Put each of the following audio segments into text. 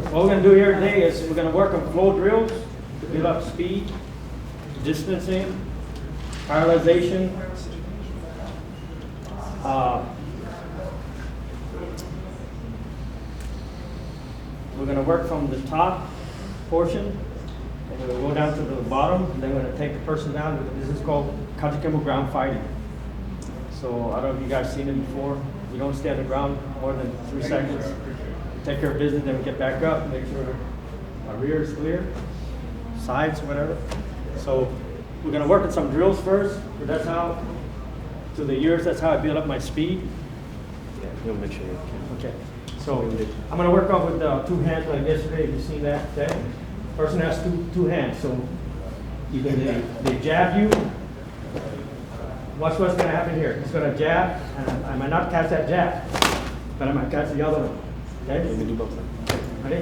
What we're going to do here today is we're going to work on flow drills to build up speed, distancing, paralyzation, we're going to work from the top portion, and we'll go down to the bottom, and then we're going to take the person down. This is called Kajukembo ground fighting. So I don't know if you guys seen it before. We don't stay on the ground more than 3 seconds. Take care of business, then we get back up, make sure our rear is clear, sides, whatever. So we're going to work on some drills first. That's how, to the years, that's how I build up my speed. Yeah, you'll make sure you can. Okay. So I'm going to work off with 2 hands like yesterday. You've seen that today. Person has two hands. So either they jab you. Watch what's going to happen here. He's going to jab, and I might not catch that jab, but I might catch the other one. Okay? Let me do both. Ready?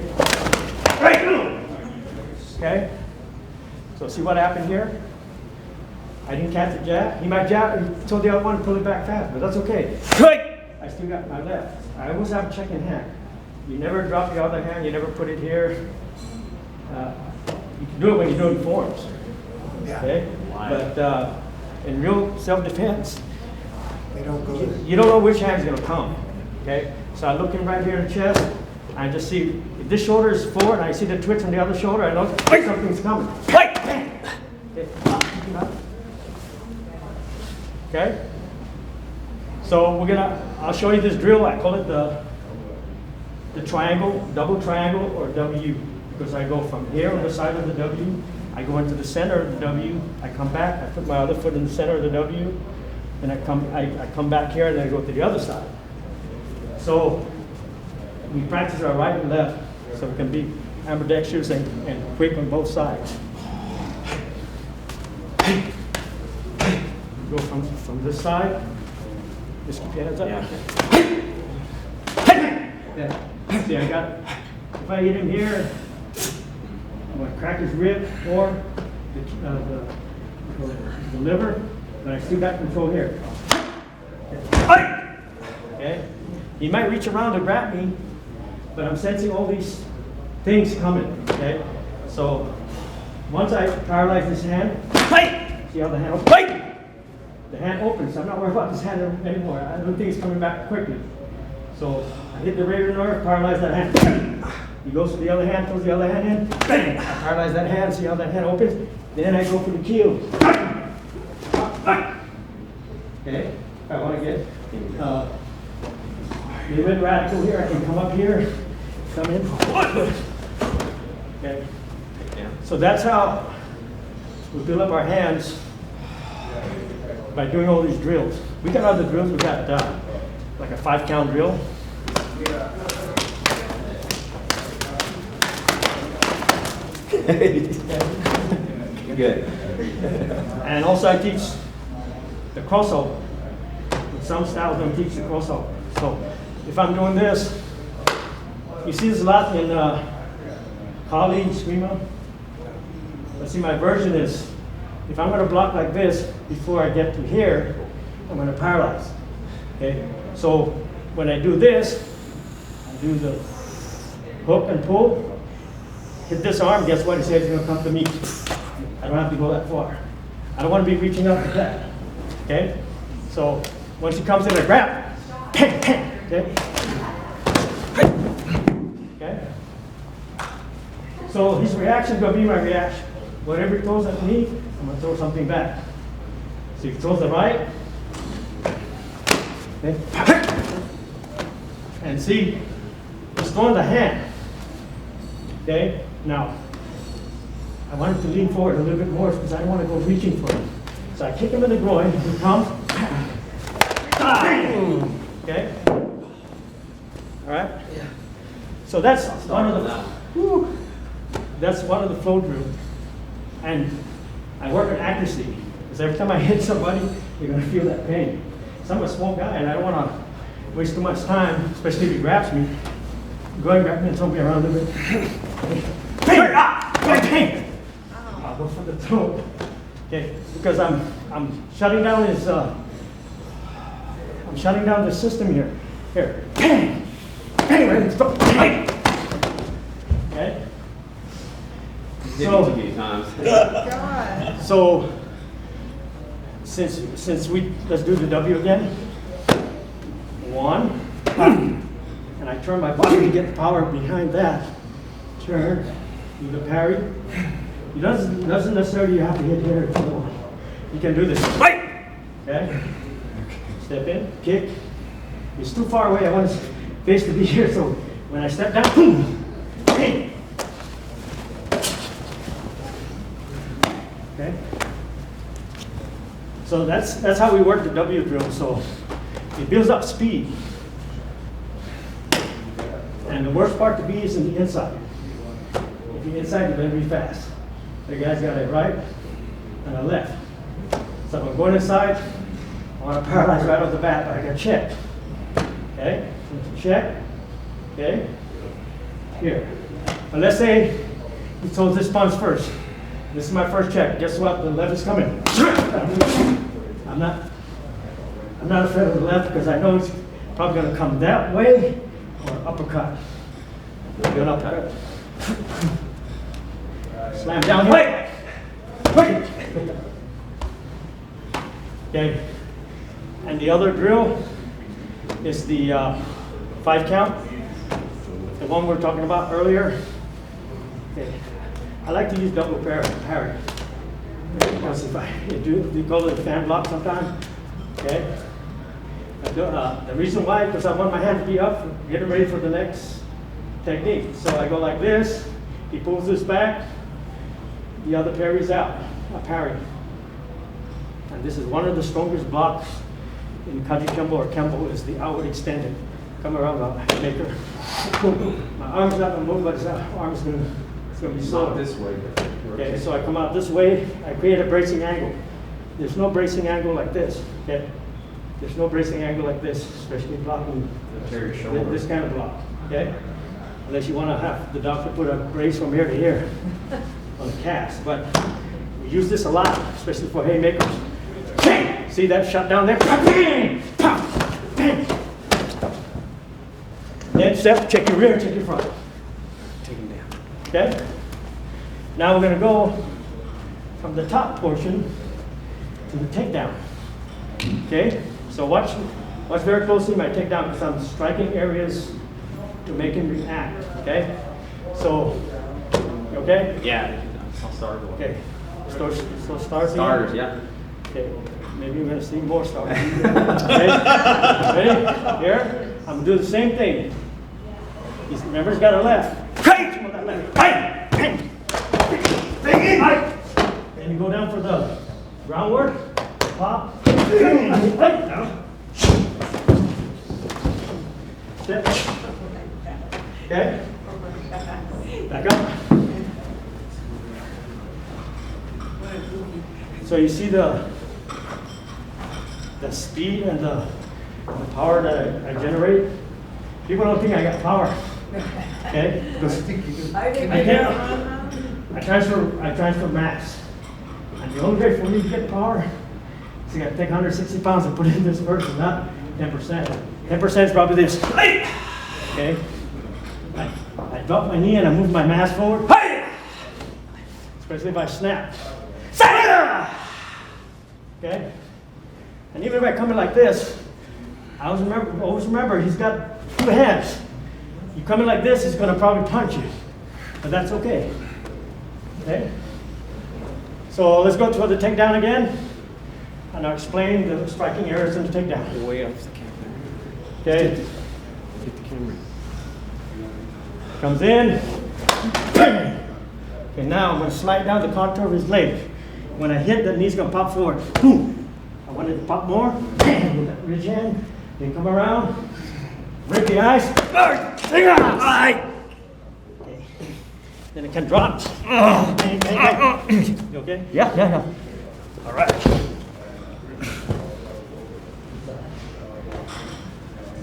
Right. Okay? So see what happened here? I didn't catch the jab. He might jab, he told the other one to pull it back fast, but that's okay. I still got my left. I always have a checking hand. You never drop the other hand, you never put it here. You can do it when you're doing forms. Okay? But in real self-defense, They don't go there. you don't know which hand's gonna come. Okay? So I look in right here in the chest, I just see if this shoulder is forward, and I see the twitch on the other shoulder, I know something's coming. Okay? So I'll show you this drill. I call it the triangle, double triangle, or W, because I go from here on the side of the W, I go into the center of the W, I come back, I put my other foot in the center of the W, and I come back here, and then I go to the other side. So we practice our right and left, so we can be ambidextrous and quick on both sides. Go from this side. Just keep your hands up. Yeah. See, I got, if I hit him here, I'm going to crack his rib or the liver, but I still got control here. Okay? He might reach around to grab me, but I'm sensing all these things coming. Okay? So once I paralyze this hand, see how the hand opens? The hand opens. I'm not worried about this hand anymore. I don't think it's coming back quickly. So I hit the radial nerve, paralyze that hand. He goes to the other hand, throws the other hand in. Bang! I paralyze that hand, see how that hand opens? Then I go for the keel. Okay? I want to get a little bit radical here. I can come up here, come in. Okay? So that's how we build up our hands by doing all these drills. We got other drills. We got like a 5-count drill. Good. And also I teach the crossover. In some styles don't teach the crossover. So if I'm doing this, you see this a lot in college, Screamo. But see, my version is, if I'm going to block like this before I get to here, I'm going to paralyze. Okay? So when I do this, I do the hook and pull, hit this arm, guess what? He says he's going to come to me. I don't have to go that far. I don't want to be reaching up like that. Okay? So once he comes in, I grab. Okay? Okay? So his reaction is going to be my reaction. Whatever he throws at me, I'm going to throw something back. So he throws the right. Okay. And see, he's throwing the hand. Okay? Now, I want him to lean forward a little bit more because I don't want to go reaching for him. So I kick him in the groin, he comes. Okay? All right? Yeah. So that's one of the flow drills. And I work on accuracy, because every time I hit somebody, you're going to feel that pain. So I'm a small guy, and I don't want to waste too much time, especially if he grabs me. Go ahead and grab me and throw me around a little bit. Pain! I'll go for the throat. Okay, because I'm shutting down his, I'm shutting down the system here. Here, bang! Bang, right in his throat. Okay? Did it too many times. God. So, since let's do the W again. 1, and I turn my body to get the power behind that. Turn, do the parry. It doesn't necessarily have to hit here if you want. You can do this. Right! Okay? Step in, kick. It's too far away. I want his face to be here, so when I step down, boom! Hey! Okay? So that's how we work the W drill. So it builds up speed. And the worst part to be is in the inside. If you're inside, you're going to be fast. The guy's got a right and a left. So if I'm going inside, I want to paralyze right off the bat, but I got check. Okay? Check. Okay? Here. But let's say he throws this punch first. This is my first check. Guess what? The left is coming. I'm not afraid of the left because I know it's probably going to come that way or uppercut. Good uppercut. Slam down here. Wait. Okay. And the other drill is the 5 count. The one we were talking about earlier. Okay. I like to use double parry. Because if I do call it a fan block sometimes. Okay. The reason why, because I want my hand to be up, getting ready for the next technique. So I go like this. He pulls this back. The other parry's out. A parry. And this is one of the strongest blocks in Kajukembo or Kempo is the outward extended. Come around the maker. My arm's not going to move, but his arm's going to be solid. Not this way. Okay, so I come out this way. I create a bracing angle. There's no bracing angle like this. Okay, there's no bracing angle like this, especially blocking this kind of block. Okay, unless you want to have the doctor put a brace from here to here on the cast. But we use this a lot, especially for haymakers. See that shot down there? Then step, check your rear, check your front. Take him down. Okay? Now we're going to go from the top portion to the takedown. Okay? So watch very closely my takedown because I'm striking areas to make him react. Okay? So, you okay? Yeah. I'll start. Okay. So stars. Stars, yeah. Okay. Maybe we're going to see more stars. Okay? Ready? Here. I'm going to do the same thing. Remember, he's got a left. Right! With that left. Right! And you go down for the groundwork. Pop. Right down. Step. Okay? Back up. So you see the speed and the power that I generate. People don't think I got power. Okay? Because I transfer mass. And the only way for me to get power is I got to take 160 pounds and put it in this person, not 10%. 10% is probably this. Okay? I drop my knee and I move my mass forward. Especially if I snap. Okay? And even if I come in like this, I always remember he's got 2 hands. You come in like this, he's going to probably punch you. But that's okay. Okay? So let's go to the takedown again. And I'll explain the striking areas in the takedown. The way off the camera. Okay? Get the camera. Comes in. Okay, now I'm going to slide down the contour of his leg. When I hit, the knee's going to pop forward. Boom. I want it to pop more. With that ridge hand. Then come around. Break the ice. Okay. Then it can drop. You okay? Yeah. All right.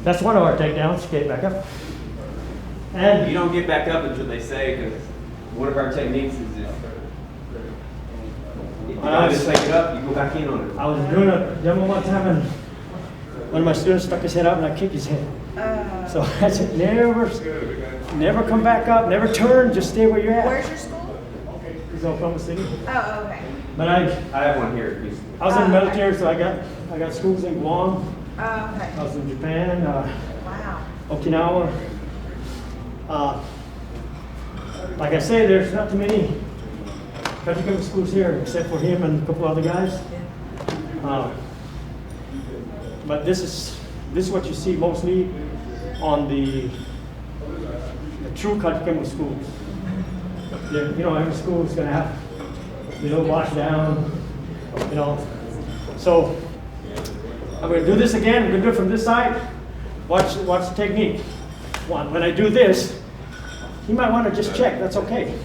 That's one of our takedowns. Okay, back up. And You don't get back up until they say, because one of our techniques is if you just take it up, you go back in on it. I was doing a demo one time and one of my students stuck his head out and I kicked his head. So I said, never come back up, never turn, just stay where you're at. Where's your school? It's Oklahoma City. Oh, okay. But I have one here. I was in the military, so I got schools in Guam. Oh, okay. I was in Japan, Wow. Okinawa. Like I say, there's not too many Kajukembo schools here, except for him and a couple other guys. But this is what you see mostly on the true Kajukembo schools. You know, every school is going to have, wash down, So I'm going to do this again. I'm going to do it from this side. Watch the technique. One, when I do this, you might want to just check. That's okay.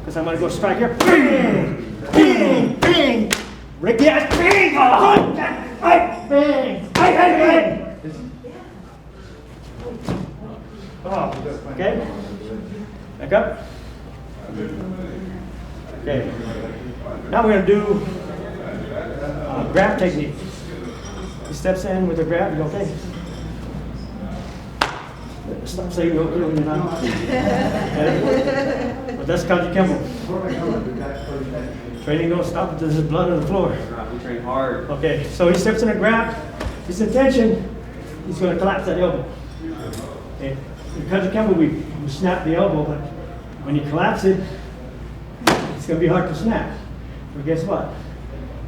Because I'm going to go strike here. Bang! Bang! Bang! Break the ass. Bang! Bang! Bang! Bang! Oh, okay. Back up. Okay. Now we're going to do grab technique. He steps in with a grab. You okay? Stop saying you're not. Okay. But that's Kajukembo. Training don't stop until there's blood on the floor. We train hard. Okay, so he steps in a grab. His intention, he's going to collapse that elbow. Okay. In Kajukembo, we snap the elbow, but when you collapse it, it's going to be hard to snap. But guess what?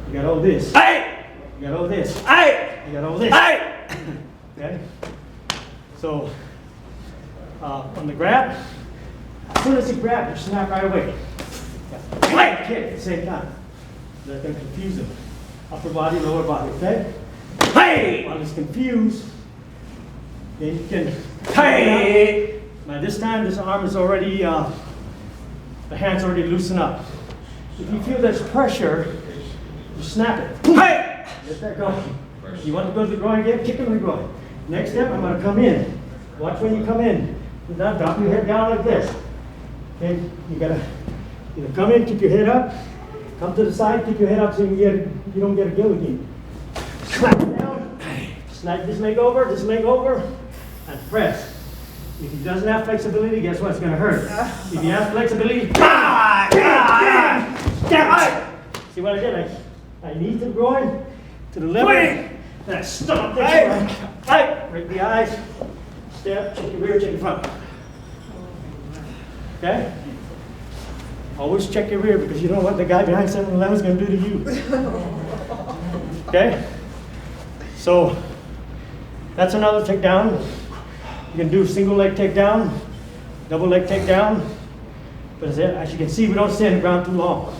You got all this. Hey! You got all this. Hey! You got all this. Hey! Okay? So, on the grab, as soon as you grab, you snap right away. Right kick at the same time. That's going to confuse him. Upper body, lower body, okay? Hey! While he's confused, then you can. Hey! By this time, this arm is already, the hand's already loosened up. If you feel there's pressure, you snap it. Hey! Let that go. You want to go to the groin again? Kick him in the groin. Next step, I'm going to come in. Watch when you come in. Do not drop your head down like this. Okay? You got to come in, keep your head up. Come to the side, keep your head up so you don't get a guillotine. Slap it down. Slide this leg over, and press. If he doesn't have flexibility, guess what? It's going to hurt. If he has flexibility, see what I did? I knee to the groin, to the liver, and I stomp this one. Break the eyes, step, check your rear, check your front. Okay? Always check your rear because you don't know what the guy behind 7-Eleven is going to do to you. Okay? So, that's another takedown. You can do single leg takedown, double leg takedown. But as you can see, we don't stay on the ground too long.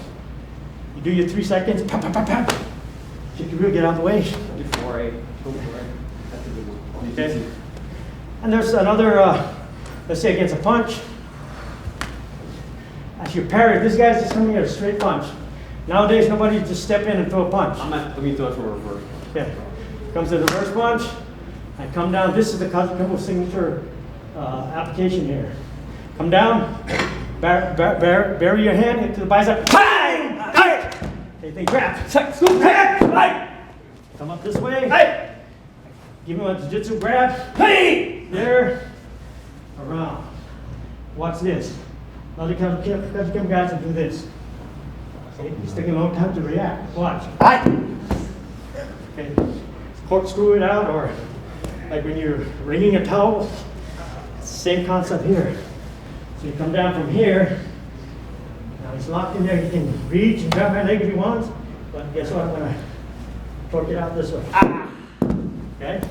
You do your 3 seconds, pop, pop, pop, pop. Check your rear, get out of the way. Okay? And there's another, let's say against a punch. As you parry, this guy's just coming at a straight punch. Nowadays, nobody just step in and throw a punch. Let me throw it from reverse. Okay. Comes to the reverse punch. I come down. This is the Kajukembo signature application here. Come down, bury your hand into the bicep. Bang! Okay, then grab. Scoop, come up this way. Give him a jiu-jitsu grab. There. Around. Watch this. Other Kajukembo guys will do this. See, it's taking a long time to react. Watch. Okay. Corkscrew it out, or like when you're wringing a towel. Same concept here. So you come down from here. Now he's locked in there. He can reach and grab my leg if he wants. But guess what? I'm going to torque it out this way. Okay?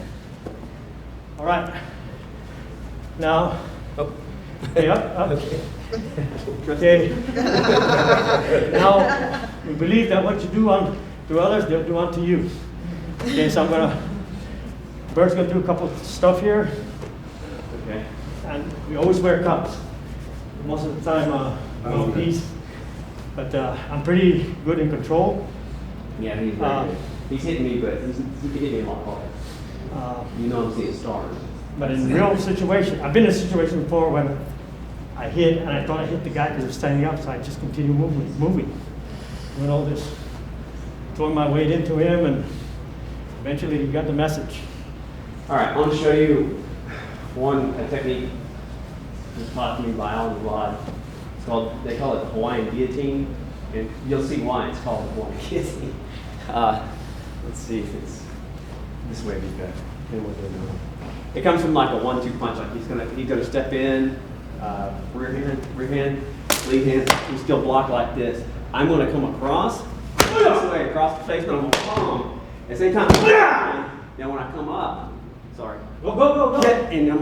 All right. Now, okay, up. Okay. Now, we believe that what you do to others, they'll do unto you. Okay, so Burt's going to do a couple stuff here. Okay. And we always wear cups. Most of the time, one piece. But I'm pretty good in control. Yeah, he's very good. He's hitting me, but he can hit me a lot harder. I'm seeing stars. But in real situation, I've been in a situation before when I hit and I thought I hit the guy because he was standing up, so I just continued moving. Doing all this, throwing my weight into him, and eventually he got the message. All right, I want to show you a technique was taught to me by Alan Rod. It's called, they call it Hawaiian guillotine, and you'll see why it's called Hawaiian guillotine. Let's see if it's this way. It comes from like a 1-2 punch. Like he's gonna step in, rear hand, lead hand. You still block like this. I'm gonna come across this way across the face, but I'm gonna palm at the same time. Now when I come up, sorry, Go. hit, and I'm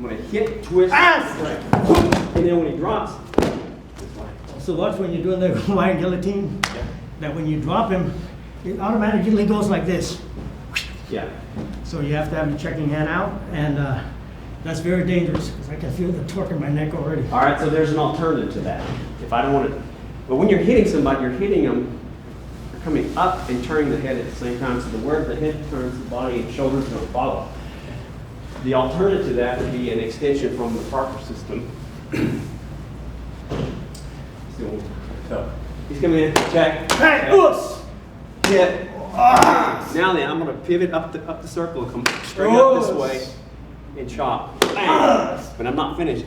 gonna hit, twist, and then when he drops, this way. So watch when you're doing the Hawaiian guillotine, that when you drop him, it automatically goes like this. Yeah. So you have to have your checking hand out, and that's very dangerous because I can feel the torque in my neck already. All right, so there's an alternative to that. If I don't want to, but when you're hitting somebody, you're hitting them, you're coming up and turning the head at the same time. So the where the head turns, the body and shoulders don't follow. The alternative to that would be an extension from the Parker system. So he's coming in, check. Hey, Hit. Now then, I'm going to pivot up the circle and come straight up this way and chop. Bang. But I'm not finished.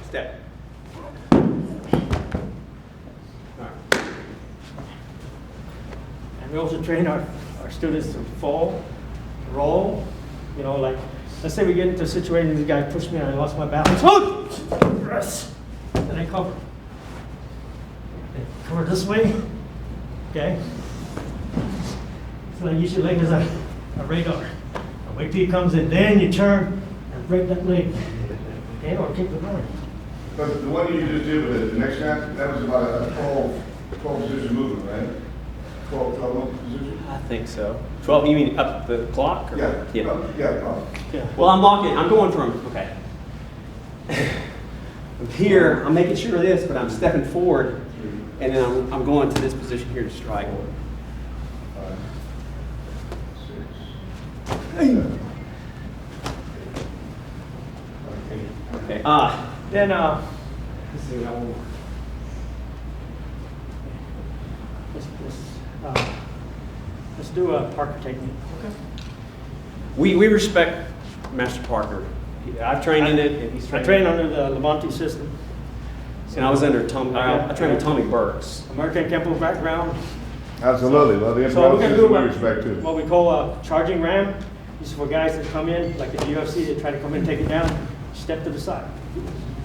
Step. And we also train our students to fall, roll. You know, like, let's say we get into a situation, this guy pushed me and I lost my balance. Yes. Then I cover. And cover this way. Okay? So then use your leg as a radar. And wait till he comes in, then you turn and break that leg. Okay, or keep it going. But the one you just did with the next guy, that was about a 12 position movement, right? 12 position? I think so. 12, you mean up the clock? Or? Yeah. Yeah. Well, I'm going from, okay. I'm here, I'm making sure of this, but I'm stepping forward, and then I'm going to this position here to strike. 5, 6, 7. Okay. Then, Let's see what I want. let's do a Parker technique. Okay. We respect Master Parker. I've trained in it, and he's I trained. train under the Levante system. And I was under Tommy. I trained with Tommy Burks. American Kempo background. Absolutely. Well, the So we're going to do we respect too. what we call a charging ram. This is for guys that come in, like in the UFC, they try to come in, take it down, step to the side.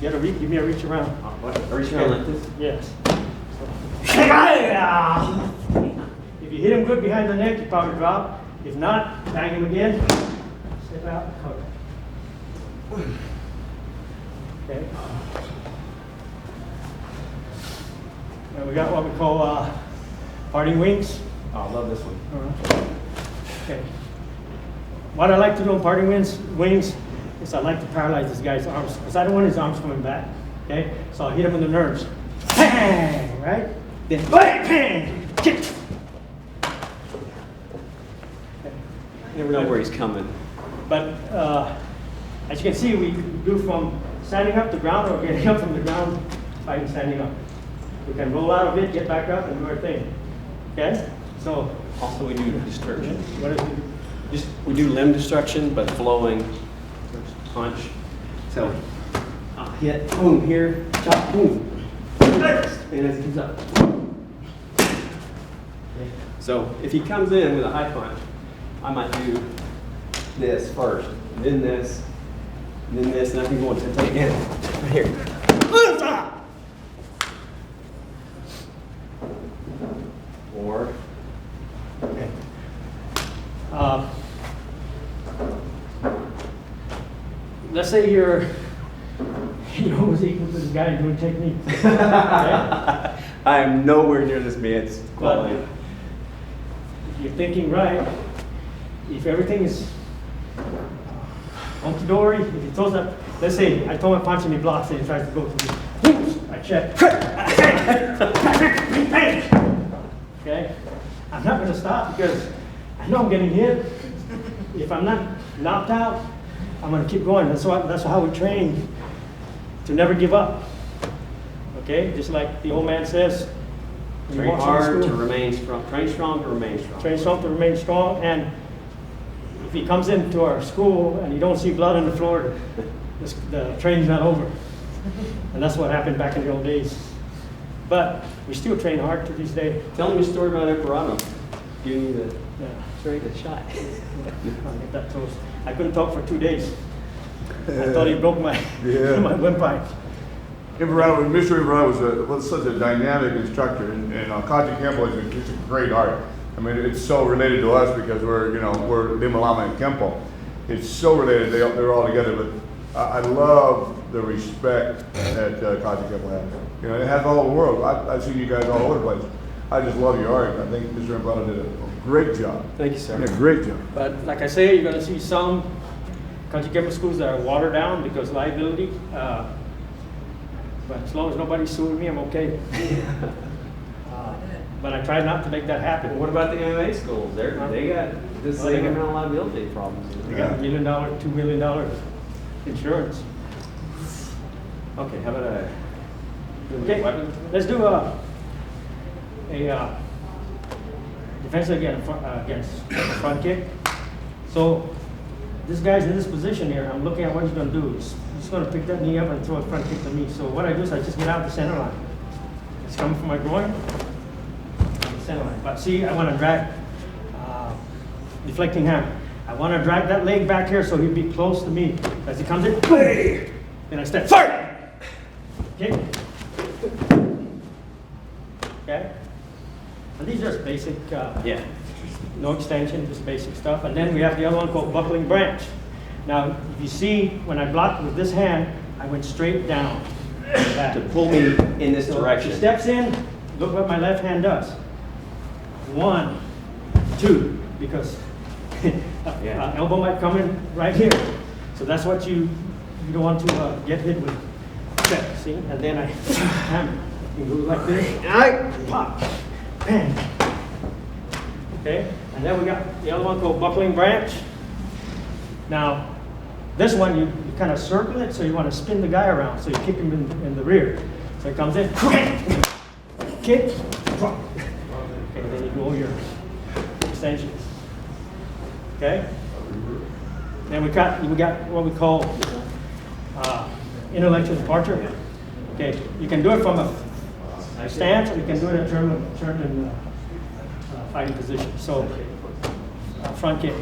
Give me a reach around. Are you trying like this? Yes. If you hit him good behind the neck, you probably drop. If not, bang him again. Step out, cover. Okay. Now we got what we call parting wings. Oh, I love this one. All right. Okay. What I like to do on parting wings is I like to paralyze this guy's arms because I don't want his arms coming back. Okay, so I hit him in the nerves. Bang! Right? Then bang! Kick. You never know where he's coming. But as you can see, we do from standing up to ground or getting up from the ground by standing up. We can roll out of it, get back up, and do our thing. Okay? So Also, we do destruction. what is it? We do limb destruction, but flowing punch. So I'll hit, boom, here, chop, boom. And as it comes up. So if he comes in with a high punch, I might do this first, then this, and then this, and I can go into take in right here. Or Okay. Let's say you're almost equal to this guy doing technique. Okay? I am nowhere near this man's But quality. if you're thinking right, if everything is hunky-dory, if he throws up, let's say I throw my punch and he blocks it and tries to go to me. I check. Okay? I'm not going to stop because I know I'm getting hit. If I'm not knocked out, I'm going to keep going. That's how we train, to never give up. Okay? Just like the old man says. when you Train walk through hard to school. remain strong. Train strong to remain strong. Train strong to remain strong. And if he comes into our school and you don't see blood on the floor, the training's not over. And that's what happened back in the old days. But we still train hard to this day. Tell me a story about Emperano. Giving you the Yeah. the shot. I'll get that toast. I couldn't talk for 2 days. I thought he broke my, Yeah. my windpipe. Mr. Imbrano was such a dynamic instructor, and Kajukembo is a great art. I mean, it's so related to us because we're Limalama and Kempo. It's so related, they're all together, but I love the respect that Kajukembo has. You know, it has all over the world. I've seen you guys all over the place. I just love your art. I think Mr. Imbrano did a great job. Thank you, sir. Yeah, great job. But like I say, you're going to see some Kajukembo schools that are watered down because liability. But as long as nobody's suing me, I'm okay. But I try not to make that happen. What about the MMA schools? They got the same amount of liability problems. They got $1 million, $2 million insurance. Okay, how about Okay, let's do a defense against front kick. So this guy's in this position here. I'm looking at what he's going to do. He's going to pick that knee up and throw a front kick to me. So what I do is I just get out the center line. It's coming from my groin. Center line. But see, I want to drag deflecting hand. I want to drag that leg back here so he'd be close to me as he comes in. Then I step forward. Okay. Okay. And these are basic. yeah. No extension, just basic stuff. And then we have the other one called buckling branch. Now, if you see, when I blocked with this hand, I went straight down. To pull me in this So direction. He steps in, look what my left hand does. 1, 2, because elbow might come in right here. So that's what you don't want to get hit with. Step, see? And then I hammer. You go like this, and I pop, bang. Okay, and then we got the other one called buckling branch. Now, this one you kind of circle it, so you want to spin the guy around, so you kick him in the rear. So he comes in, kick, drop. Okay, then you go your extensions. Okay. Then we got what we call intellectual departure. Okay, you can do it from a stance, or you can do it in German fighting position. So front kick.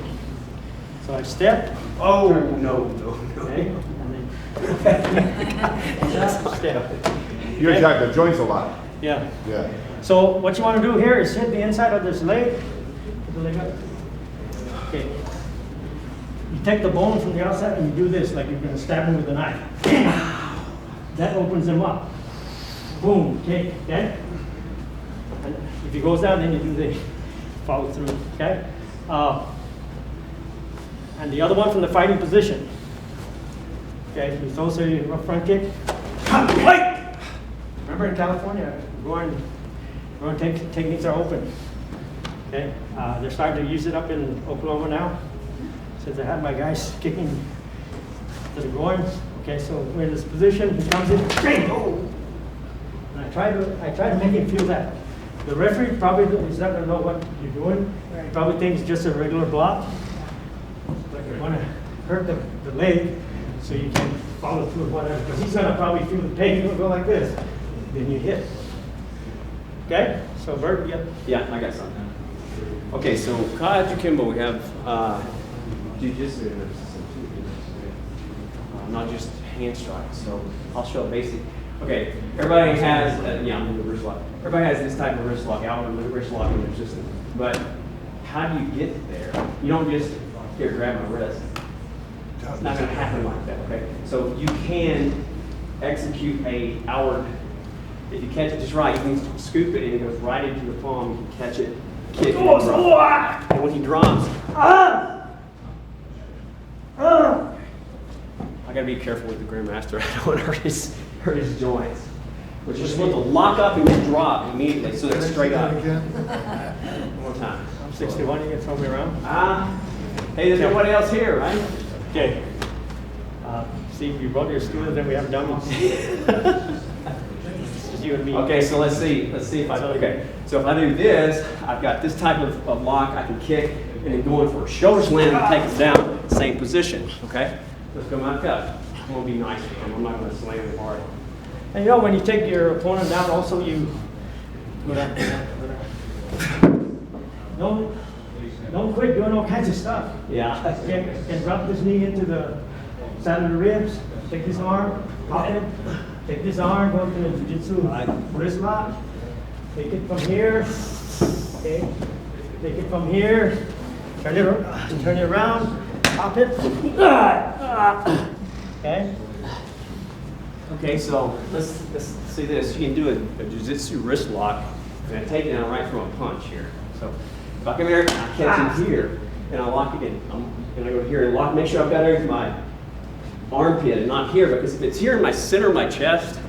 So I step. Oh, no. Okay, and then step. You attack the joints a lot. Yeah. Yeah. So what you want to do here is hit the inside of this leg. Put the leg up. Okay. You take the bone from the outside and you do this like you're going to stab him with a knife. That opens him up. Boom. Okay. Okay. And if he goes down, then you do the follow through. Okay. And the other one from the fighting position. Okay. You throw a rough front kick. Fight! Remember in California, groin techniques are open. Okay, they're starting to use it up in Oklahoma now. Since I have my guys kicking to the groins. Okay, so we're in this position. He comes in, bang, oh! And I try to make him feel that. The referee probably is not going to know what you're doing. He probably thinks it's just a regular block. But you want to hurt the leg so you can follow through with whatever. Because he's going to probably feel the pain. He'll go like this. Then you hit. Okay? So Burt, Yeah, I got something. Okay, so Kajukembo, we have Jujutsu, not just hand strikes. So I'll show a basic. Okay, everybody has, I'm in the wrist lock. Everybody has this type of wrist lock, outward wrist lock in their system. But how do you get there? You don't just, here, grab my wrist. It's not going to happen like that, okay? So you can execute a outward. If you catch it just right, you can scoop it and it goes right into the palm. You can catch it, kick it, and drop. And when he drops, I gotta be careful with the grandmaster. I don't want to hurt his joints. But you're supposed to lock up and just drop immediately, so they're straight up. One more time. I'm 61. You can throw me around. Hey, there's nobody else here, right? Okay. Steve, you brought your students, then we have dummies. You and me. Okay, so let's see if I, okay. So if I do this, I've got this type of lock, I can kick, and then going for a shoulder slam and take him down, same position, okay? Let's go back up. I'm gonna be nice with him. I'm not gonna slam him hard. And you know, when you take your opponent down, also you go down. Don't quit doing all kinds of stuff. Yeah. And drop this knee into the side of the ribs. Take this arm, pop it. Take this arm, go to the Jiu-Jitsu wrist lock. Take it from here. Okay. Take it from here. Turn it around. Pop it. Okay. Okay, so let's see this. You can do a jiu-jitsu wrist lock and a takedown right from a punch here. So if I come here, I catch him here, and I lock it in. And I go here and lock. Make sure I've got it in my armpit and not here, because if it's here in my center of my chest,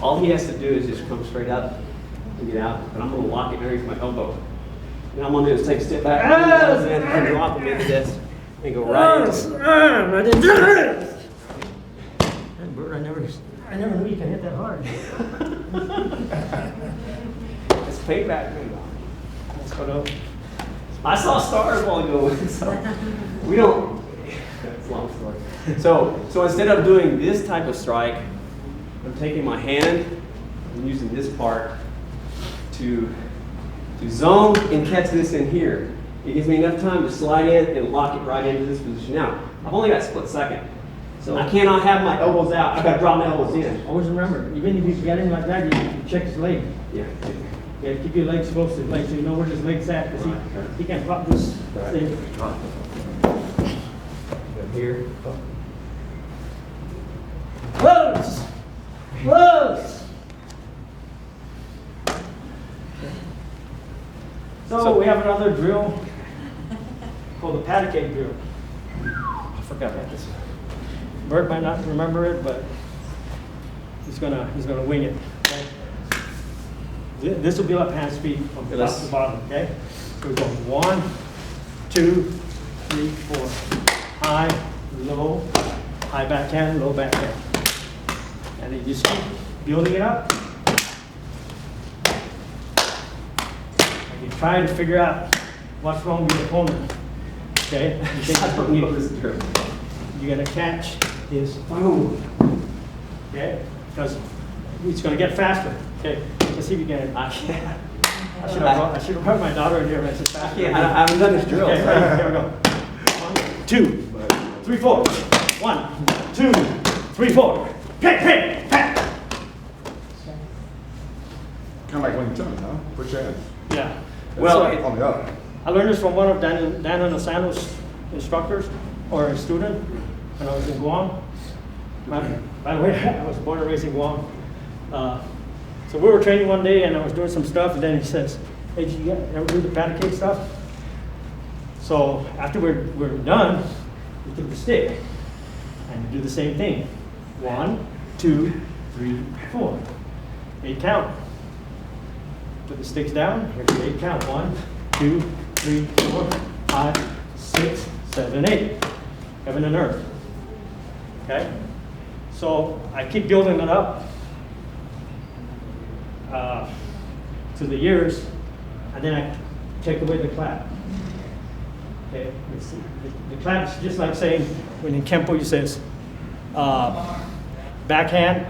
all he has to do is just come straight up and get out. And I'm going to lock it underneath my elbow. And I'm going to do is take a step back and drop him into this and go right into it. And Burt, I never knew you can hit that hard. It's payback. Let's go to. I saw stars while ago, so we don't. That's a long story. So instead of doing this type of strike, I'm taking my hand and using this part to zone and catch this in here. It gives me enough time to slide in and lock it right into this position. Now, I've only got a split second, so I cannot have my elbows out. I've got to drop my elbows in. Always remember, even if you get him like that, you check his leg. Yeah. You gotta keep your legs close to his leg so you know where his leg's at, because he can pop this thing. Here. Close! Close! So we have another drill called the Pake drill. I forgot about this. Burt might not remember it, but he's gonna wing it. Okay? This will be like hand speed from top to bottom. Okay. So we go 1, 2, 3, 4. High, low, high backhand, low backhand, and then you just keep building it up. And you try to figure out what's wrong with your opponent. Okay. You're gonna catch his boom. Okay, because it's gonna get faster. Okay, let's see if you can. I can't. I should have brought my daughter in here. But it's just faster. I haven't done this drill. Okay, right, here we go. 1, 2, 3, 4. 1, 2, 3, 4. Pake, pake, pake. Kind of like Wing Chun, huh? Put your hands. Yeah. Well, On the up. I learned this from one of Dan Anasano's instructors, or a student, when I was in Guam. By the way, I was born and raised in Guam. So we were training one day, and I was doing some stuff, and then he says, "Hey, did you ever do the Pake stuff?" So after we're done, we took the stick, and you do the same thing. 1, 2, 3, 4. 8 count. Put the sticks down. Here's the 8 count. 1, 2, 3, 4, 5, 6, 7, 8. Heaven and earth. Okay? So I keep building it up to the years, and then I take away the clap. Okay? The clap is just like saying, when in Kempo you says backhand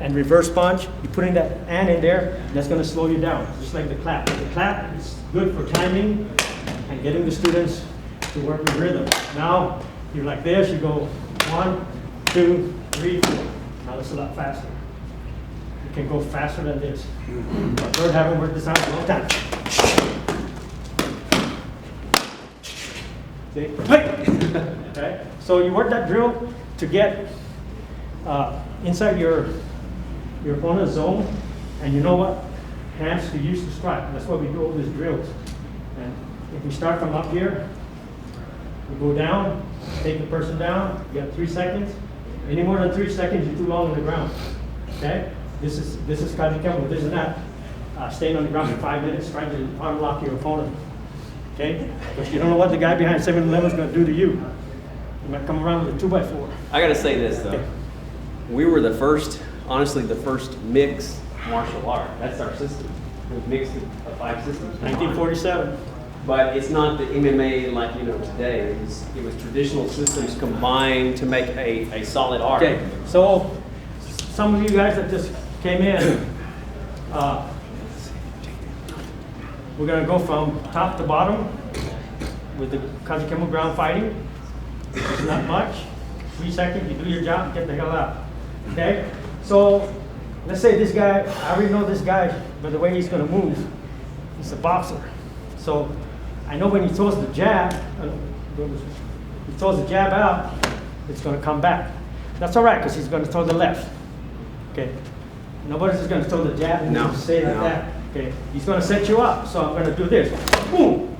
and reverse punch, you putting that and in there, that's going to slow you down, just like the clap. The clap is good for timing and getting the students to work with rhythm. Now, you're like this, you go 1, 2, 3, 4. Now it's a lot faster. You can go faster than this. But Burt haven't worked this out in a long time. See? Okay? So you work that drill to get inside your opponent's zone, and you know what hands to use to strike. That's why we do all these drills. And if we start from up here, we go down, take the person down, you have 3 seconds. Any more than 3 seconds, you're too long on the ground. Okay? This is Kajukembo. This is not staying on the ground for 5 minutes trying to arm lock your opponent. Okay? Because you don't know what the guy behind 7-Eleven is going to do to you. You might come around with a 2x4. I gotta say this though. Okay. We were the first, honestly, the first mixed martial art. That's our system. We've mixed 5 systems. 1947. But it's not the MMA like you know today. It was traditional systems combined to make a solid art. Okay, so some of you guys that just came in, we're gonna go from top to bottom with the Kajukembo ground fighting. It's not much. 3 seconds, you do your job, get the hell out. Okay? So let's say this guy, I already know this guy by the way he's gonna move. He's a boxer. So I know when he throws the jab, out, it's gonna come back. That's all right, because he's gonna throw the left. Okay? Nobody's just gonna throw the jab and just stay like that. Okay? He's gonna set you up. So I'm gonna do this. Boom!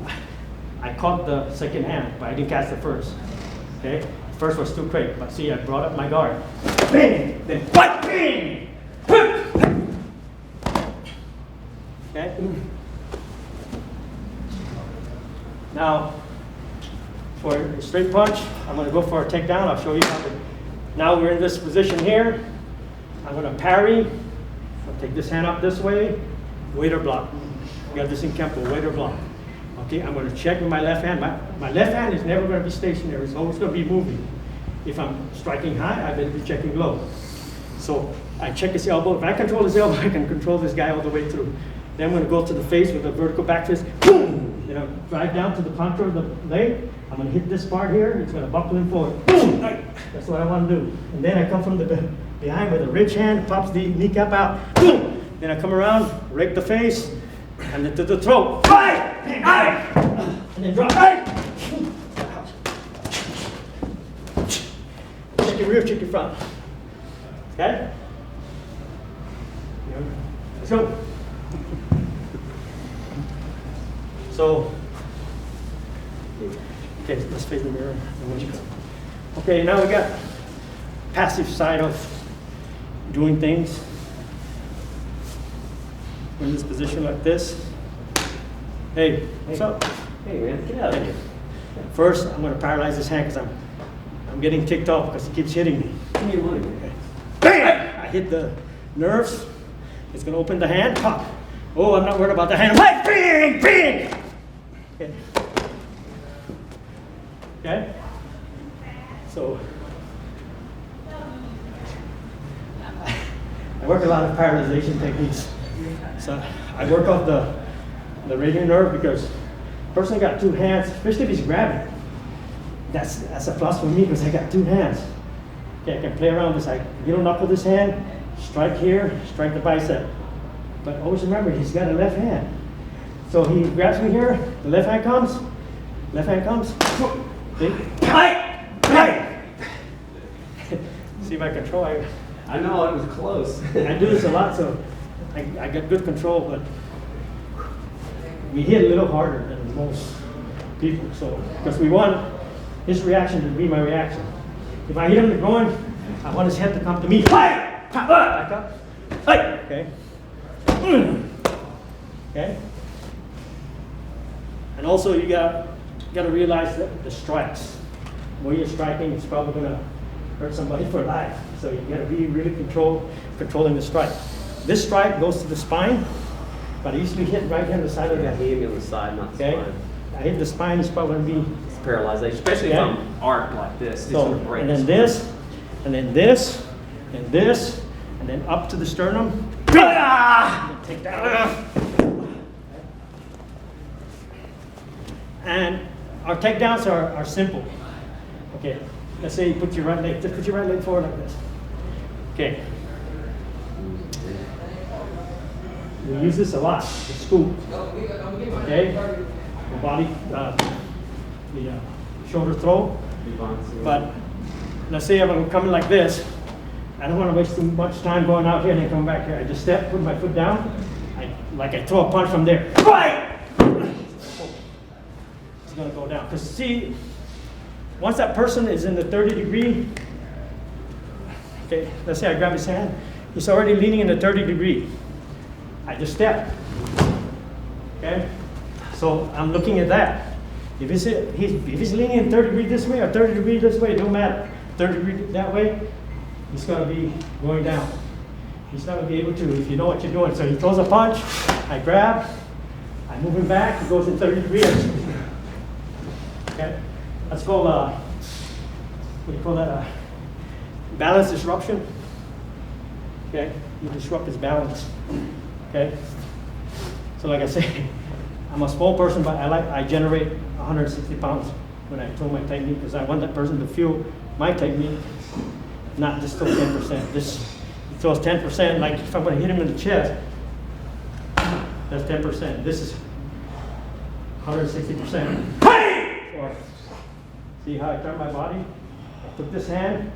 I caught the second hand, but I didn't catch the first. Okay? First was too quick, but see, I brought up my guard. Bang! Then fight! Bang! Okay? Now, for a straight punch, I'm going to go for a takedown. I'll show you how to. Now we're in this position here. I'm going to parry. I'll take this hand up this way. Wait or block. We got this in Kempo. Wait or block. Okay, I'm going to check with my left hand. My left hand is never going to be stationary. It's always going to be moving. If I'm striking high, I better be checking low. So I check his elbow. If I control his elbow, I can control this guy all the way through. Then I'm going to go to the face with a vertical back fist. Boom! Then I'll drive down to the contour of the leg. I'm going to hit this part here. It's going to buckle in forward. Boom! That's what I want to do. And then I come from the behind with a rich hand, pops the kneecap out. Boom! Then I come around, rake the face, and then to the throat. And then drop. Check your rear, check your front. Okay? Let's go. So, okay, let's face the mirror. Okay, now we got passive side of doing things. We're in this position like this. Hey, what's up? Hey man, get out of here. First, I'm going to paralyze this hand because I'm getting ticked off because he keeps hitting me. Give me your money. Okay. Bam! I hit the nerves. It's going to open the hand. Pop. Oh, I'm not worried about the hand. Like, bang, bang. Okay. Okay. So I work a lot of paralyzation techniques. So I work off the radial nerve because person got 2 hands, especially if he's grabbing. That's a plus for me because I got 2 hands. Okay, I can play around this. I knuckle this hand, strike here, strike the bicep. But always remember, he's got a left hand. So he grabs me here, the left hand comes. See? See my control. I know, it was close. I do this a lot, so I get good control, but we hit a little harder than most people. So, because we want his reaction to be my reaction. If I hit him in the groin, I want his head to come to me. Back up. Okay. Okay. And also you got to realize that the strikes, where you're striking, it's probably going to hurt somebody for life. So you got to be really controlling the strike. This strike goes to the spine, but I usually hit right here on the side of the head. Hit me on the side, not the spine. I hit the spine, it's probably going to be It's paralyzation, especially if I'm arced like this. so, and then this, and then this, and this, and then up to the sternum. Take that. And our takedowns are simple. Okay, let's say you put your right leg, just put your right leg forward like this. Okay. We use this a lot, the scoop. Okay, the body, the shoulder throw. But let's say I'm coming like this. I don't want to waste too much time going out here and then come back here. I just step, put my foot down, I throw a punch from there. Right! It's going to go down. Because see, once that person is in the 30-degree, okay, let's say I grab his hand, he's already leaning in the 30-degree. I just step. Okay? So I'm looking at that. If he's leaning in 30-degree this way or 30-degree this way, it don't matter. 30-degree that way, he's going to be going down. He's not going to be able to if you know what you're doing. So he throws a punch, I grab, I move him back, he goes in 30 degrees, Okay, that's called what do you call that? Balance disruption. Okay, you disrupt his balance. Okay, so like I say, I'm a small person, but I generate 160 pounds when I throw my technique because I want that person to feel my technique, not just throw 10%. This he throws 10%. Like if I'm going to hit him in the chest, that's 10%. This is 160%. Or see how I turn my body? I took this hand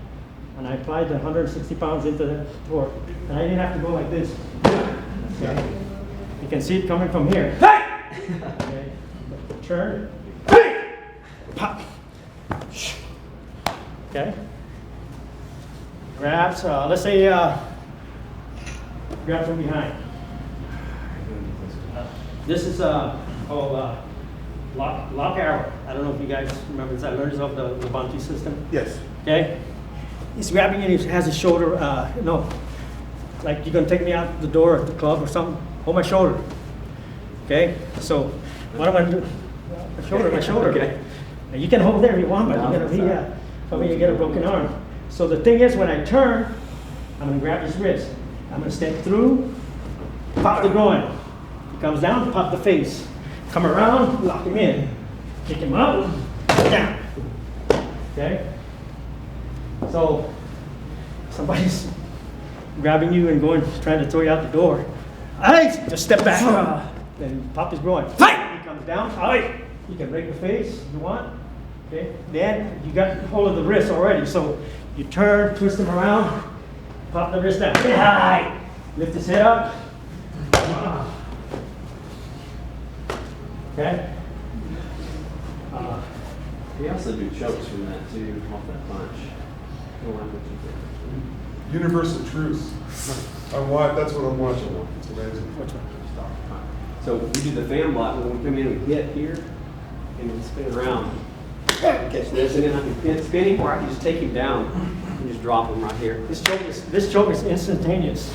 and I applied the 160 pounds into the torque. And I didn't have to go like this. Okay. You can see it coming from here. Okay. Turn. Pop. Okay. Grabs. Let's say grab from behind. This is called lock arrow. I don't know if you guys remember this. I learned this off the bounty system. Yes. Okay. He's grabbing and he has his shoulder. No, like you're gonna take me out the door at the club or something. Hold my shoulder. Okay. So what am I gonna do? My shoulder. Okay. Now you can hold there if you want, but you're gonna be probably you get a broken arm. So the thing is, when I turn, I'm gonna grab his wrist. I'm gonna step through, pop the groin. He comes down, pop the face. Come around, lock him in. Kick him up, down. Okay? So, somebody's grabbing you and trying to throw you out the door. Hey, just step back. Then pop his groin. He comes down. Hey, you can break the face if you want. Okay? Then you got hold of the wrist already. So you turn, twist him around, pop the wrist down. Hey, lift his head up. Okay? We also do chokes from that too, off that punch. Universal truth. That's what I'm watching. It's amazing. Which one? So we do the fan block when we come in, we hit here, and we spin around. Catch this, and then I can spin him, or I can just take him down and just drop him right here. This choke is instantaneous.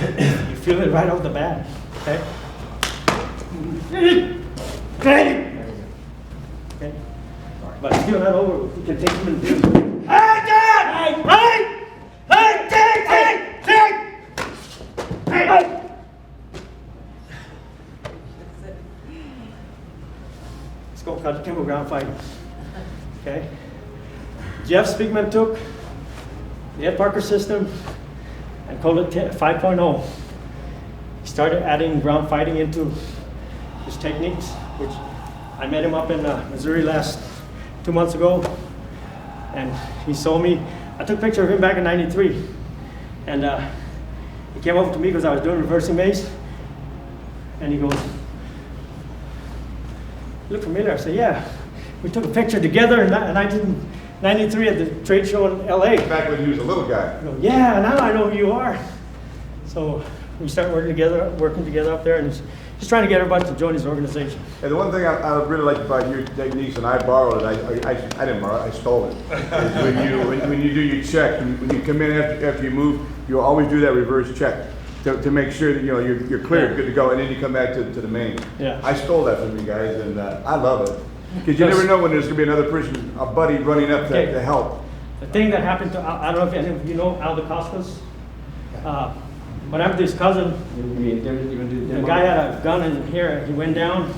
You feel it right off the bat. Okay? Okay. But it's still not over. You can take him and do. Hey, Dad! Hey! Hey! Hey! It's called Kajukembo ground fighting. Okay? Jeff Spigman took the Ed Parker system and called it 5.0. He started adding ground fighting into his techniques, which I met him up in Missouri 2 months ago, and he saw me. I took a picture of him back in '93, and he came over to me because I was doing reversing mace, and he goes, "You look familiar." I said, "Yeah, we took a picture together in 1993 at the trade show in LA." Back when he was a little guy. I go, "Yeah, now I know who you are." So we started working together up there, and just trying to get everybody to join his organization. And the one thing I really like about your techniques, and I borrowed it, I didn't borrow it, I stole it. Is when you do your check, when you come in after you move, you always do that reverse check to make sure that you're clear, good to go, and then you come back to the main. Yeah. I stole that from you guys, and I love it. Because you never know when there's going to be another person, a buddy running up to help. The thing that happened to, I don't know if any of you know Al DeCostas. What happened to his cousin, the guy had a gun in here, he went down.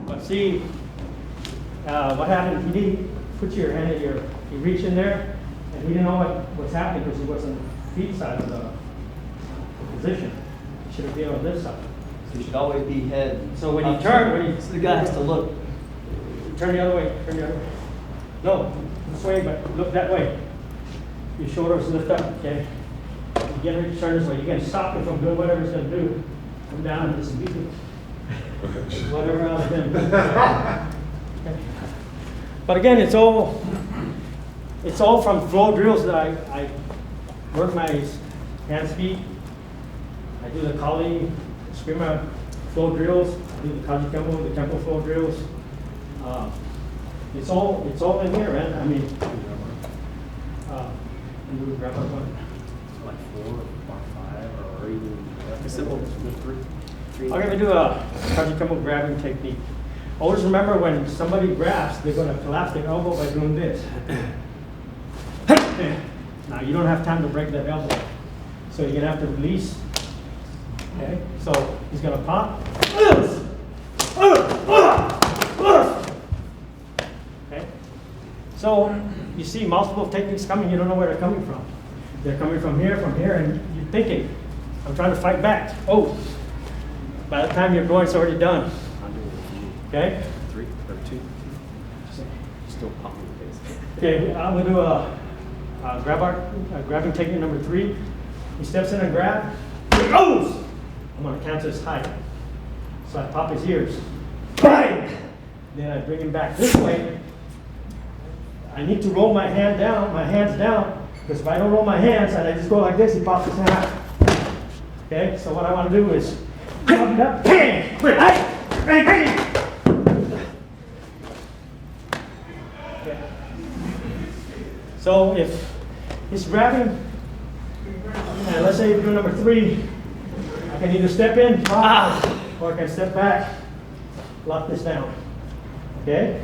But see, what happened, he didn't put your hand at he reached in there, and he didn't know what was happening because he wasn't feet side of the position. He should have been on this side. So you should always be head. So when you turn, so the guy has to look. Turn the other way, No, this way, but look that way. Your shoulders lift up, okay? You get ready to turn this way. You can stop him from doing whatever he's going to do. Come down and just beat him. Whatever else him. Okay. But again, it's all from flow drills that I work my hand speed. I do the Kali, Screamer flow drills. I do the Kajukembo, the Kempo flow drills. It's all in here, man. I mean, and we grab one. Like 4 or 5 or even simple. I'm going to do a Kajukembo grabbing technique. Always remember when somebody grabs, they're gonna collapse their elbow by doing this. Now you don't have time to break that elbow. So you're gonna have to release. Okay, so he's gonna pop. Okay, so you see multiple techniques coming, you don't know where they're coming from. They're coming from here, and you're thinking, I'm trying to fight back. Oh, by the time you're going, it's already done. Okay? 3 or 2. Still popping the face. Okay, I'm gonna do a grabbing technique number 3. He steps in and grab. He goes! I'm gonna cancel his height. So I pop his ears. Bang! Then I bring him back this way. I need to roll my hands down, because if I don't roll my hands and I just go like this, he pops his hand out. Okay, so what I want to do is pop it up, bang! Bang! Bang! Bang! Okay. So if he's grabbing, and let's say you do number 3, I can either step in, or I can step back, lock this down. Okay?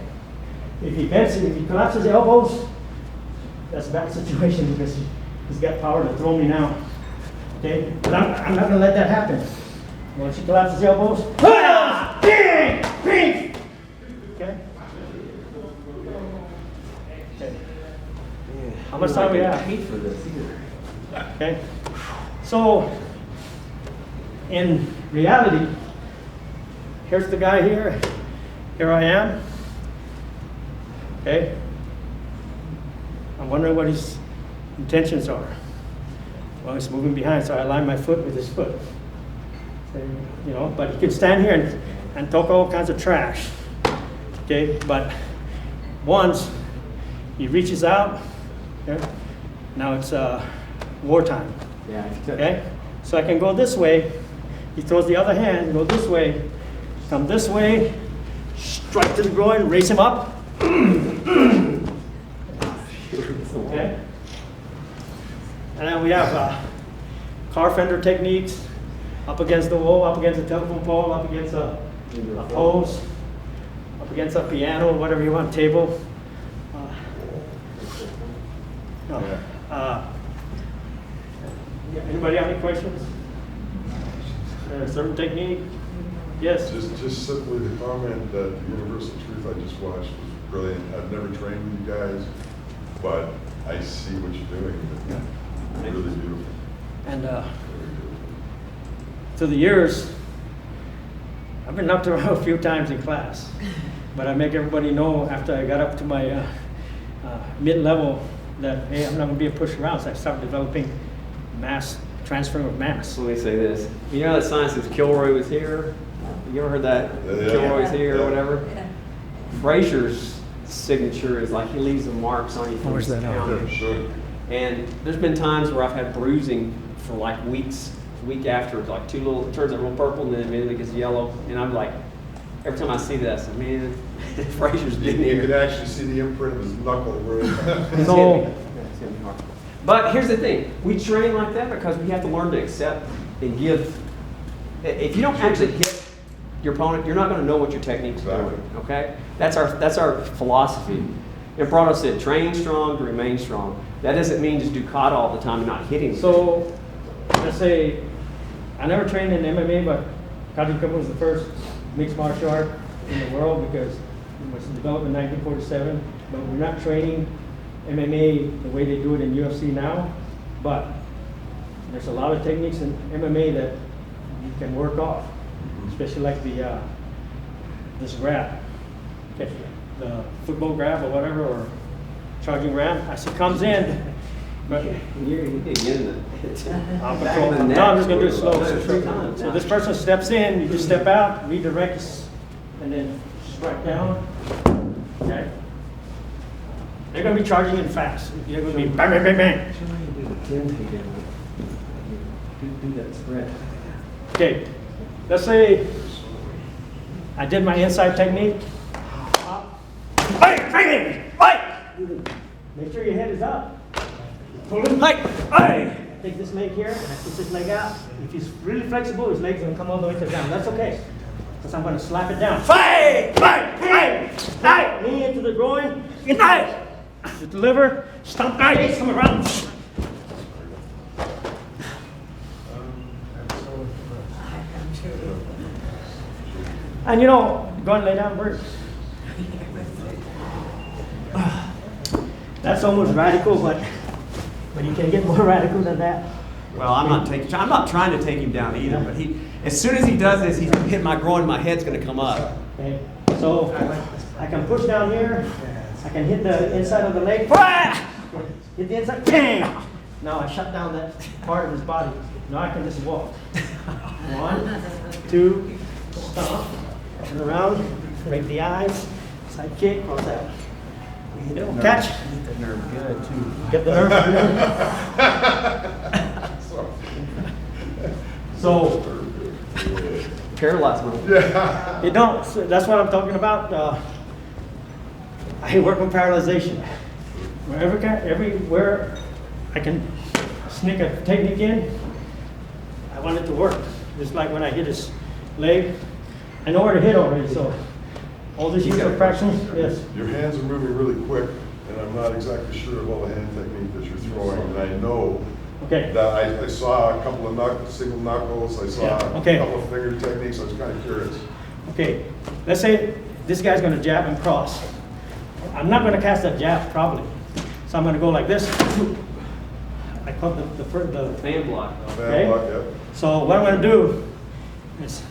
If he bends, if he collapses the elbows, that's a bad situation because he's got power to throw me now. Okay? But I'm not going to let that happen. Once he collapses the elbows, bang! Bang! Okay? Okay. How much time we have? Paid for this either. Okay? So, in reality, here's the guy here. Here I am. Okay? I'm wondering what his intentions are. Well, he's moving behind, so I align my foot with his foot. So, you know, but he can stand here and talk all kinds of trash. Okay? But once he reaches out, okay, now it's wartime. Yeah. Okay? So I can go this way. He throws the other hand, go this way, come this way, strike to the groin, raise him up. Okay? And then we have car fender techniques, up against the wall, up against a telephone pole, up against a post, up against a piano, whatever you want, table. Anybody have any questions? A certain technique? Yes? Just simply the comment that the Universal Truth I just watched was brilliant. I've never trained with you guys, but I see what you're doing. It's really beautiful. And Very beautiful. through the years, I've been knocked around a few times in class, but I make everybody know after I got up to my mid-level that, hey, I'm not going to be a push around, so I started developing mass, transferring of mass. Let me say this. You know that sign says Kilroy was here? You ever heard that? Yeah. Kilroy's here Yeah. or whatever? Yeah. Frazier's signature is like he leaves the marks on you from Where's his that counter. Sure. And there's been times where I've had bruising for like weeks, a week after, like it turns a real purple and then immediately gets yellow. And I'm like, every time I see that, I say, man, Frazier's been You can here. actually see the imprint of his knuckle where It's So- hit me. Yeah, it's hit me hard. But here's the thing, we train like that because we have to learn to accept and give. If you don't actually hit your opponent, you're not going to know what your technique's Exactly. doing. Okay, that's our philosophy. And Brado said, train strong to remain strong. That doesn't mean just do kata all the time and not hitting. So, let's say, I never trained in MMA, but Kajukembo was the first mixed martial art in the world because it was developed in 1947. But we're not training MMA the way they do it in UFC now. But there's a lot of techniques in MMA that you can work off, especially like this grab, okay, the football grab or whatever, or charging grab. As he comes in, but You did get in I'll back control. of the No, neck. I'm just gonna do it slow. No, 3 times. So this person steps in, you just step out, redirect, and then strike down. Okay. They're gonna be charging in fast. You're gonna be bang, bang, bang, bang. Show me how you do the 10 takedown. Do that spread. Okay. Let's say I did my inside technique. Bang, bang, bang. Make sure your head is up. Pull him like, bang. Take this leg here, and I push this leg out. If he's really flexible, his leg's gonna come all the way to the ground. That's okay. because I'm going to slap it down. Fight! Fight! Fight! Fight! Knee into the groin. Fight! The liver. Stomp guys. Come around. And you know, go and lay down, Burt. That's almost radical, but you can get more radical than that. Well, I'm not trying to take him down either, but as soon as he does this, he's gonna hit my groin, my head's gonna come up. Okay, so I can push down here. I can hit the inside of the leg. Hit the inside. Bang! Now I shut down that part of his body. Now I can just walk. 1, 2, stop, turn around, break the eyes, side kick, cross out. Catch. Get the nerve good too. Get the nerve. So, Paralyzed one. Yeah. you don't. So that's what I'm talking about. I work on paralyzation. Everywhere I can sneak a technique in, I want it to work. Just like when I hit his leg, I know where to hit already. So, all this years of practice, yes. Your hands are moving really quick, and I'm not exactly sure of all the hand technique that you're throwing. And I know Okay. that I saw a couple of single knuckles. I saw Yeah, okay. a couple of finger techniques. I was kind of curious. Okay. Let's say this guy's going to jab and cross. I'm not going to cast that jab probably. So I'm going to go like this. I call the Fan block. Okay. Fan block, yeah. So what I'm going to do is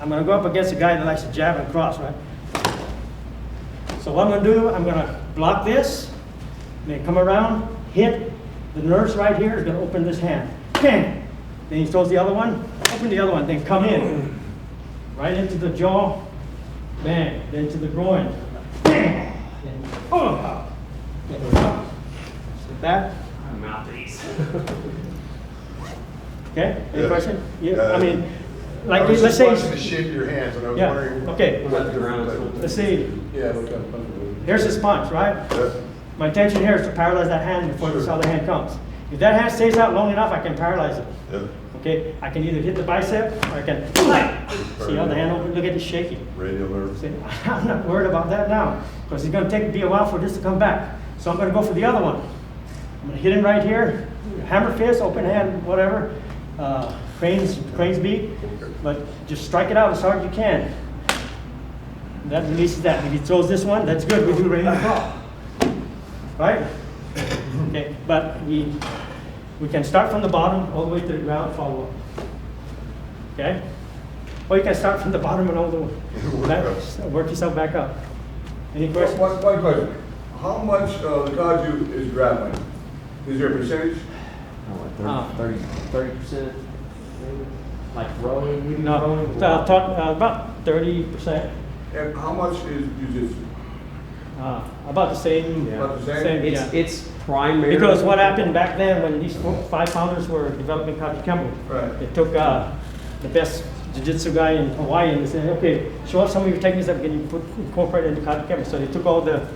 I'm going to go up against a guy that likes to jab and cross, right? So what I'm going to do, I'm going to block this, then come around, hit the nerves right here. Is going to open this hand. Bang! Then he throws the other one, open the other one, then come in. Right into the jaw, bang, then to the groin, bang! Then, oh! Get it up. Like that. Mouthpiece. Okay, any Yeah. question? Yeah, Yeah. I mean, like, I was let's just watching say, the shape of your hands, and I was yeah, wondering. okay, What the ground is. let's see, Yeah, what kind of punch? here's his punch, right? Yeah. My intention here is to paralyze that hand before this other hand comes. If that hand stays out long enough, I can paralyze it. Yeah. Okay, I can either hit the bicep or I can, see how the hand open, look at it shaking. Radial nerve. See, I'm not worried about that now, because it's going to be a while for this to come back. So I'm going to go for the other one. I'm going to hit him right here, hammer fist, open hand, whatever, crane's beak, but just strike it out as hard as you can. That releases that. If he throws this one, that's good. We do ready to go. Right? Okay, but we can start from the bottom all the way to the ground, follow up. Okay? Or you can start from the bottom and all the way back, work yourself back up. Any questions? One question. How much of the Kaju is grappling? Is there a percentage? Oh, 30%? Like rowing? No, about 30%. And how much is jujitsu? About the same. About the same? Yeah. It's primary. Because what happened back then when these 5-pounders were developing Kajukembo, Right. they took the best jiu-jitsu guy in Hawaiian and said, okay, show us some of your techniques that we can incorporate into Kajukembo. So they took all the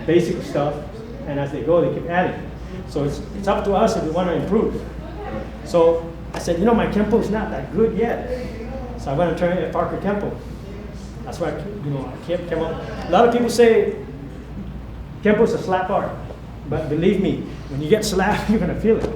basic stuff, and as they go, they keep adding. So it's up to us if we want to improve. So I said, you know, my Kempo is not that good yet. So I went to train at Parker Kempo. That's why I came up. A lot of people say Kempo is a slap art, but believe me, when you get slapped, you're gonna feel it.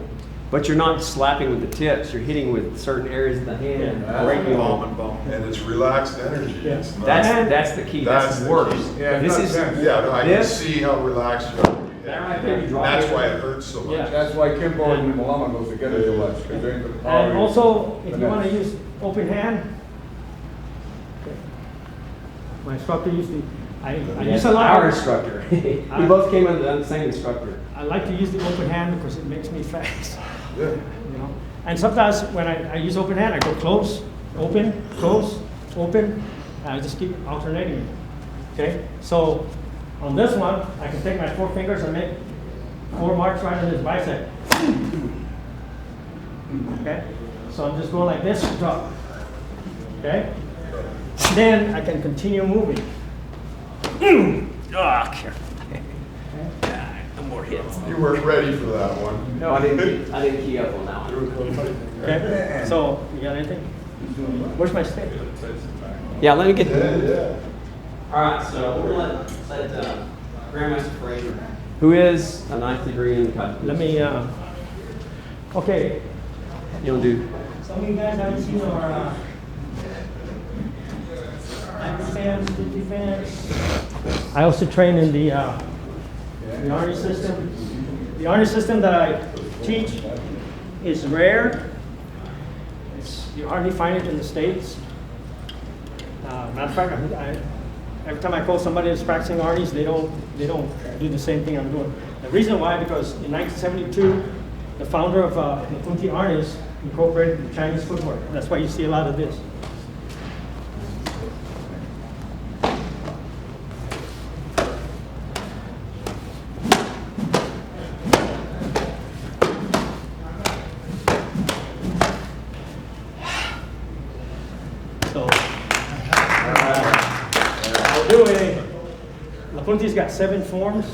But you're not slapping with the tips. You're hitting with certain areas of the hand. Yeah. Breaking Bone them. and bone. And it's relaxed energy. Yeah. It's not- That's the key. That's the worse. key. Yeah, This it's is not tense. Yeah, no, I can This- see how relaxed you are. That right there, you And draw that's it. why it hurts so much. Yeah. That's why Kempo and Malama goes together so much, because they're into the power. And also, if you want to use open hand, my instructor used to, I use a lot. Our instructor. We both came under the same instructor. I like to use the open hand because it makes me fast. Yeah. You know? And sometimes when I use open hand, I go close, open, and I just keep alternating it. Okay? So on this one, I can take my 4 fingers and make 4 marks right on his bicep. Okay? So I'm just going like this, drop. Okay? Then I can continue moving. No more hits. You weren't ready for that one. No, I didn't key up on that one. Okay? So, you got anything? Where's my stick? Yeah, let me get. Yeah. All right, so we're gonna let Grandmaster Frazier, who is a 9th degree in Kajukenbo. Let me, okay. You don't do. Some of you guys haven't seen our defense, defense. I also train in the Arnis system. The Arnis system that I teach is rare. You hardly find it in the States. Matter of fact, every time I call somebody that's practicing Arnis, they don't do the same thing I'm doing. The reason why, because in 1972, the founder of Lapunti Arnis incorporated the Chinese footwork. That's why you see a lot of this. Lapunti's got 7 forms,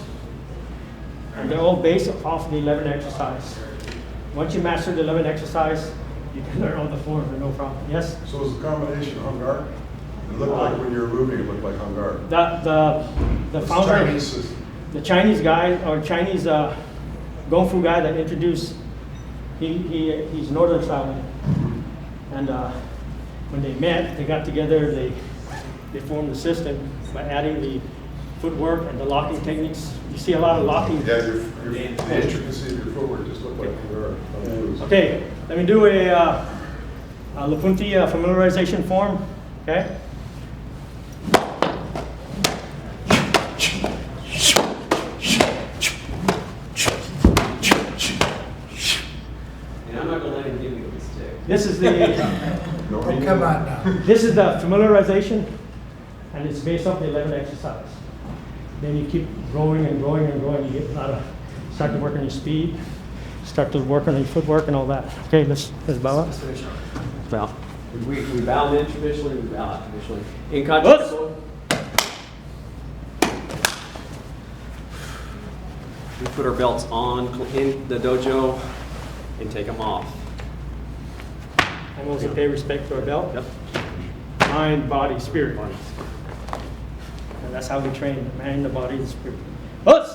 and they're all based off the 11 exercise. Once you master the 11 exercise, you can learn all the forms with no problem. Yes? So it's a combination hung guard? It looked like when you were moving, it looked like hung guard. The It's founder, Chinese system. the Chinese guy, or Chinese Kung Fu guy that introduced, he's Northern style. And when they met, they got together, they formed the system by adding the footwork and the locking techniques. You see a lot of locking. Yeah, the intricacy of your footwork just looked like hung guard. Okay, let me do a Lapunti familiarization form. Okay. And I'm not gonna let him give me the stick. This is the No, Oh, come on now. this is the familiarization, and it's based off the 11 exercise. Then you keep growing and growing and growing. You get a lot of start to work on your speed, start to work on your footwork and all that. Okay, let's bow up. Bow. We bow in traditionally, we bow out traditionally. In Kajukenbo, we put our belts on in the dojo and take them off. And also pay respect to our belt. Yep. Mind, body, spirit. And that's how we train, the mind, the body, the spirit. Let's